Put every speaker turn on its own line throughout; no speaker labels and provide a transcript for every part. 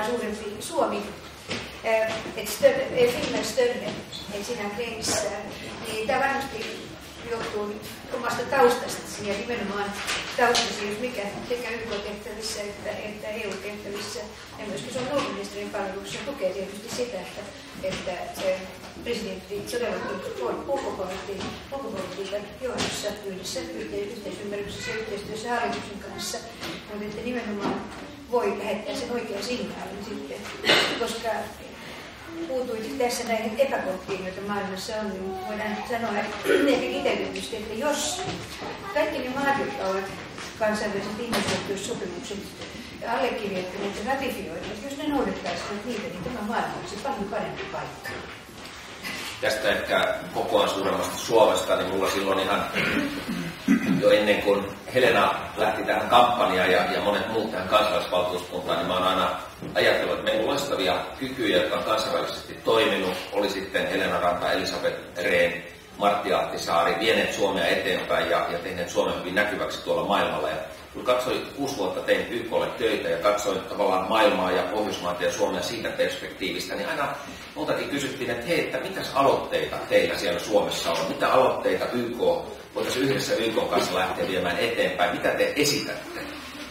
vaan suurempi Suomi, Finland större, että siinä on kremissään, niin tämä varmasti johtuu nyt omasta taustastasi ja nimenomaan taustasi, jos mikä sekä YK-tehtävissä että EU-tehtävissä ja myöskin Suomen ulkoministerin palveluksessa tukee tietysti sitä, että presidentti todellakin on ulkopolitiikan johdossa yhdessä yhteisymmärryksessä ja yhteistyössä hallituksen kanssa, mutta että nimenomaan voi lähettää sen oikean signaalin sitten, koska puutuit tässä näihin epäkohtiin, joita maailmassa on, niin voidaan sanoa ehkä kiteytetysti, että jos kaikki ne maat, jotka ovat kansainväliset ihmisoikeussopimukset allekirjoittaneet ja ratifioineet, jos ne noudattaisivat niitä, niin tämä maailma olisi paljon parempi paikka.
Tästä ehkä kokoaan suuremmasta Suomesta, niin mulla silloin ihan jo ennen kuin Helena lähti tähän kampanjaan ja monet muut tähän kansalaisvaltuuskuntaan, niin mä oon aina ajatellut, että meillä on loistavia kykyjä, jotka on kansainvälisesti toiminut. Oli sitten Helena Ranta, Elisabeth Rehn, Martti Ahtisaari, vieneet Suomea eteenpäin ja tehneet Suomen hyvin näkyväksi tuolla maailmalla. Ja kun katsoin 6 vuotta tein YK:lle töitä ja katsoin tavallaan maailmaa ja Pohjoismaata ja Suomea siitä perspektiivistä, niin aina multakin kysyttiin, että hei, että mitäs aloitteita teillä siellä Suomessa on? Mitä aloitteita voitaisiin yhdessä YK:n kanssa lähteä viemään eteenpäin? Mitä te esitätte?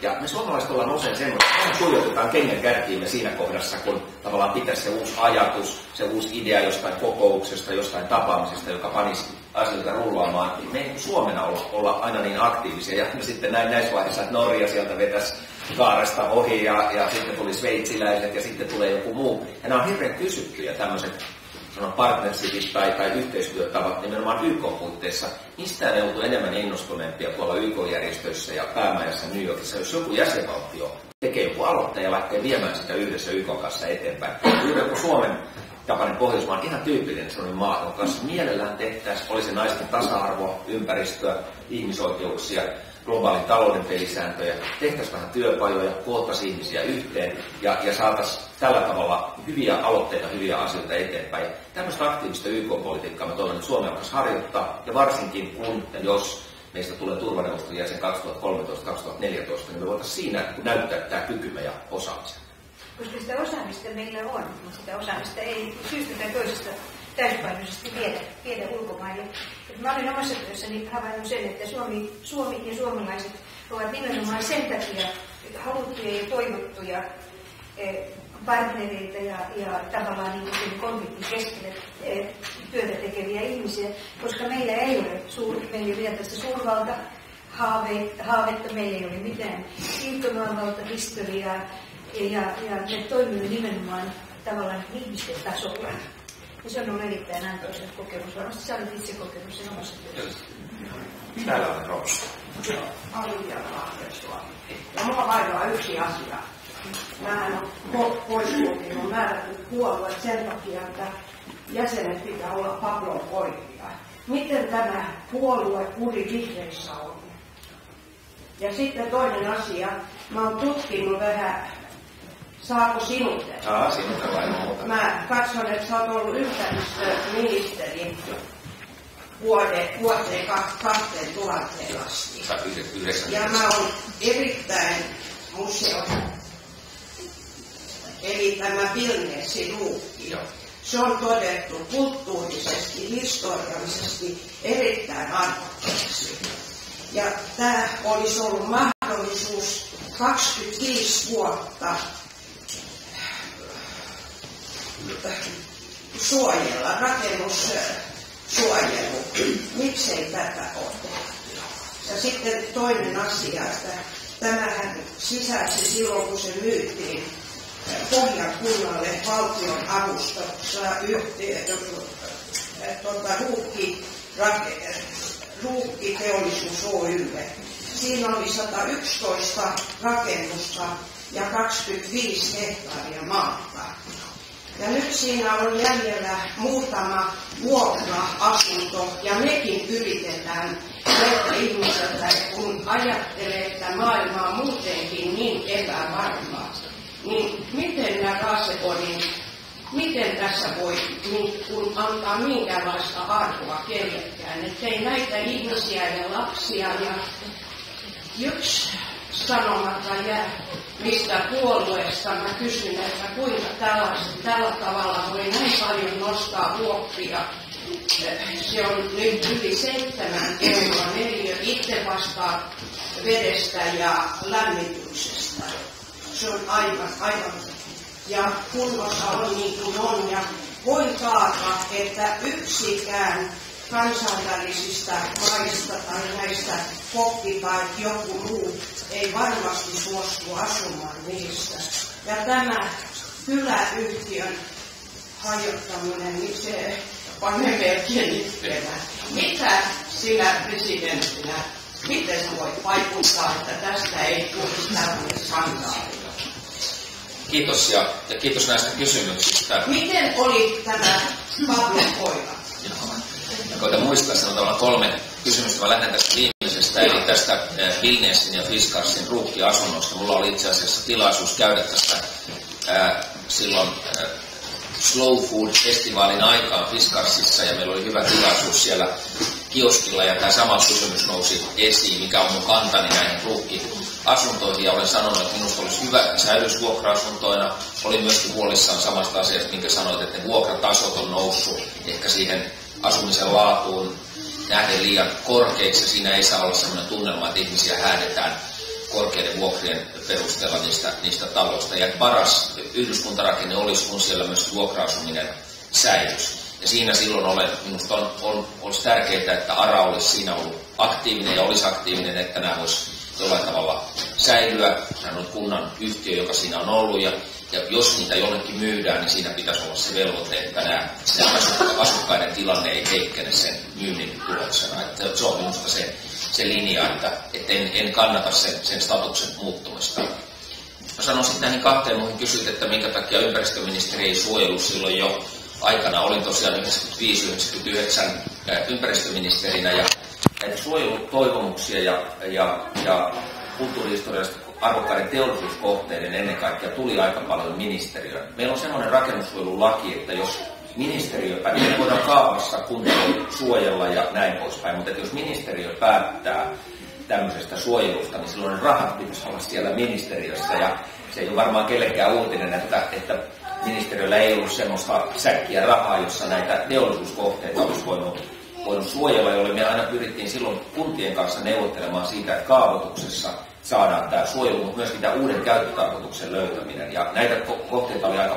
Ja me suomalaiset ollaan usein semmoista, että suojotetaan kengän kärkiimme siinä kohdassa, kun tavallaan pitäisi se uusi ajatus, se uusi idea jostain kokouksesta, jostain tapaamisesta, joka panisi asioita rullaamaan. Me ei Suomena olla aina niin aktiivisia. Ja sitten näissä vaiheissa, että Norja sieltä vetäisi kaaresta ohi ja sitten tuli sveitsiläiset ja sitten tulee joku muu. Ja nämä on hirveän kysyttyjä tämmöiset partnershipit tai yhteistyötavat nimenomaan YK-puitteissa. Mistään ei oltu enemmän innostuneempia tuolla YK-järjestöissä ja päämajassa New Yorkissa, jos joku jäsenvaltio tekee joku aloitteen ja lähtee viemään sitä yhdessä YK:n kanssa eteenpäin. Joku Suomen tapainen Pohjoismaa on ihan tyypillinen sellainen maa, jonka kanssa mielellään tehtäisiin, oli se naisten tasa-arvo, ympäristöä, ihmisoikeuksia, globaalin talouden pelisääntöjä, tehtäisiin vähän työpajoja, koottaisiin ihmisiä yhteen ja saataisiin tällä tavalla hyviä aloitteita, hyviä asioita eteenpäin. Tämmöistä aktiivista YK-politiikkaa mä toivon, että Suomi alkaisi harjoittaa, ja varsinkin kun ja jos meistä tulee turvaneuvoston jäsen 2013-2014, niin me voitaisiin siinä näyttää tämä kykymme ja osaamisen.
Koska sitä osaamista meillä on, mutta sitä osaamista ei syystä tai toisesta täyspainoisesti viedä ulkomaille. Mä olen omassa työssäni havainnut sen, että Suomi ja suomalaiset ovat nimenomaan sen takia haluttuja ja toivottuja partnereita ja tavallaan niin kuin konfliktin keskelle työtä tekeviä ihmisiä, koska meillä ei ole vielä tästä suurvalta haavetta, meillä ei ole mitään siirtomaavalta historiaa ja me toimimme nimenomaan tavallaan ihmisten tasolla. Ja se on ollut erittäin antoisa kokemus. Varmasti sä olet itse kokenut sen omassa työssä.
Täällä on Roos.
Ja mua vaivaa yksi asia. Mähän on poissulkinut määrätyt puolueet sen takia, että jäsenet pitää olla Pablo poikia. Miten tämä puolue kuri vihreissä on? Ja sitten toinen asia. Mä oon tutkinut vähän. Saako sinut?
Sinut vai muuta.
Mä katson, että sä oot ollut ympäristöministeri vuoteen 2000 asti. Ja mä oon erittäin museo. Eli tämä Vilniusin ruukki. Se on todettu kulttuurisesti, historiallisesti erittäin arvokkaaksi. Ja tää olisi ollut mahdollisuus 25 vuotta suojella, rakennussuojelu. Miksei tätä ole tehty? Ja sitten toinen asia, että tämähän sisälsi silloin, kun se myytiin Pohjan kunnalle valtion avustuksessa Ruukkiteollisuus Oy:lle. Siinä oli 111 rakennusta ja 25 hehtaaria maata. Ja nyt siinä on jäljellä muutama vuokra-asunto ja mekin yritetään tehdä ihmiseltä, kun ajattelee, että maailma on muutenkin niin epävarmaa. Niin miten nämä Raseborgin, miten tässä voi kun antaa minkäänlaista arvoa kellekään, ettei näitä ihmisiä ja lapsia ja yksi sanomatta jää, mistä puolueesta mä kysyn, että kuinka tällä tavalla voi näin paljon nostaa vuokria. Se on nyt yli 7 euroa neliö. Itse vastaan vedestä ja lämmityksestä. Se on aivan. Ja kunnossa on niin kuin on. Ja voin taata, että yksikään kansainvälisistä maista tai näistä kokki tai joku muu ei varmasti suostu asumaan niissä. Ja tämä kyläyhtiön hajottaminen, niin se panee melkein itkemään. Mitä sinä presidenttinä, miten sä voit vaikuttaa, että tästä ei tulisi tällainen skandaali?
Kiitos ja kiitos näistä kysymyksistä.
Miten oli tämä Pablon poika?
Koitan muistaa, että on tavallaan 3 kysymystä. Mä lähden tästä viimeisestä, eli tästä Vilniusin ja Fiskarsin ruukkiasunnosta. Mulla oli itse asiassa tilaisuus käydä tästä silloin Slow Food-festivaalin aikaan Fiskarsissa, ja meillä oli hyvä tilaisuus siellä kioskilla, ja tämä sama kysymys nousi esiin, mikä on mun kantani näihin ruukkiasuntoihin, ja olen sanonut, että minusta olisi hyvä, että säilyisi vuokra-asuntoina. Olin myöskin huolissaan samasta asiasta, minkä sanoit, että ne vuokratasot on noussut ehkä siihen asumisen laatuun nähden liian korkeiksi, ja siinä ei saa olla sellainen tunnelma, että ihmisiä häädetään korkeiden vuokrien perusteella niistä taloista. Ja paras yhdyskuntarakenne olisi, kun siellä myös vuokra-asuminen säilyisi. Ja siinä silloin minusta olisi tärkeää, että ARA olisi siinä ollut aktiivinen ja olisi aktiivinen, että nämä voisi jollain tavalla säilyä. Sehän on kunnan yhtiö, joka siinä on ollut, ja jos niitä jollekin myydään, niin siinä pitäisi olla se velvoite, että nämä asukkaiden tilanne ei heikkene sen myynnin tuloksena. Että se on minusta se linja, että en kannata sen statuksen muuttumista. Mä sanon sitten näihin 2 muuhun, kysyt, että minkä takia ympäristöministeri ei suojellut silloin jo aikana. Olin tosiaan 95-99 ympäristöministerinä, ja näitä suojelutoivomuksia ja kulttuurihistoriallista arvokkaiden teollisuuskohteiden ennen kaikkea tuli aika paljon ministeriöön. Meillä on semmoinen rakennussuojelulaki, että jos ministeriö, niin voidaan kaavassa kunta suojella ja näin poispäin, mutta jos ministeriö päättää tämmöisestä suojelusta, niin silloin rahat pitäisi olla siellä ministeriössä, ja se ei ole varmaan kellekään uutinen, että ministeriöllä ei ollut semmoista säkkiä rahaa, jossa näitä teollisuuskohteita olisi voinut suojella, jolle me aina pyrittiin silloin kuntien kanssa neuvottelemaan siitä, että kaavoituksessa saadaan tämä suojelu, mutta myöskin tämä uuden käyttötarkoituksen löytäminen. Ja näitä kohteita oli aika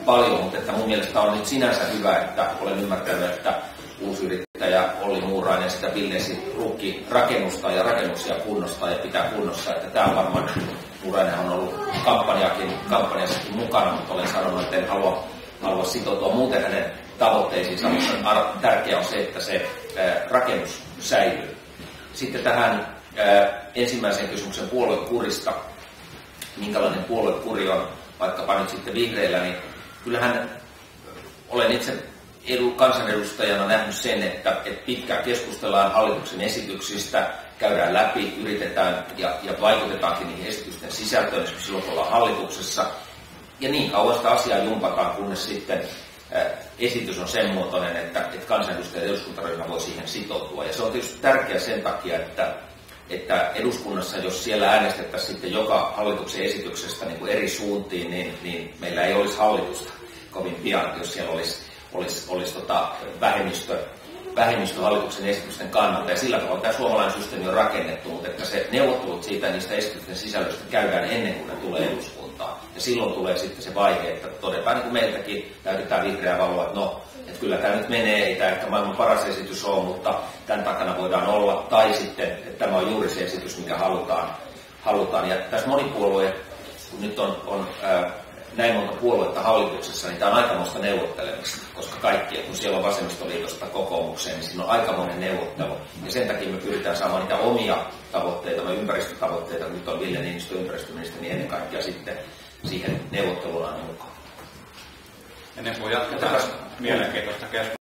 paljon, mutta että mun mielestä on nyt sinänsä hyvä, että olen ymmärtänyt, että uusyrittäjä Olli Muurainen sitä Vilniusin ruukkirakennusta ja rakennuksia kunnostaa ja pitää kunnossa, että tämä on varmaan, Muurainen on ollut kampanjassakin mukana, mutta olen sanonut, että en halua sitoutua muuten hänen tavoitteisiinsa, mutta tärkeää on se, että se rakennus säilyy. Sitten tähän ensimmäiseen kysymyksen puoluekurista, minkälainen puoluekuri on vaikkapa nyt sitten vihreillä, niin kyllähän olen itse kansanedustajana nähnyt sen, että pitkään keskustellaan hallituksen esityksistä, käydään läpi, yritetään ja vaikutetaankin niihin esitysten sisältöön, esimerkiksi silloin kun ollaan hallituksessa. Ja niin kauan sitä asiaa jumpataan, kunnes sitten esitys on sen muotoinen, että kansanedustaja ja eduskuntaryhmä voi siihen sitoutua. Ja se on tietysti tärkeää sen takia, että eduskunnassa, jos siellä äänestettäisiin sitten joka hallituksen esityksestä niin kuin eri suuntiin, niin meillä ei olisi hallitusta kovin pian, jos siellä olisi vähemmistö hallituksen esitysten kannalta. Ja sillä tavalla tämä suomalainen systeemi on rakennettu, mutta että se neuvottelut siitä niistä esitysten sisällöstä käydään ennen kuin ne tulee eduskuntaan. Ja silloin tulee sitten se vaihe, että todetaan niin kuin meiltäkin, näytetään vihreää valoa, että no, että kyllä tämä nyt menee, ei tämä ehkä maailman paras esitys ole, mutta tämän takana voidaan olla. Tai sitten, että tämä on juuri se esitys, mikä halutaan. Ja tässä monipuolue, kun nyt on näin monta puoluetta hallituksessa, niin tämä on aikamoista neuvottelemista, koska kaikki, kun siellä on vasemmistoliitosta kokoomukseen, niin siinä on aikamoinen neuvottelu. Ja sen takia me pyritään saamaan niitä omia tavoitteita, ympäristötavoitteita, nyt on Ville Niinistö ympäristöministeri, niin ennen kaikkea sitten siihen neuvotteluun aina mukaan.
Ennen kuin jatketaan mielenkiintoista keskustelua.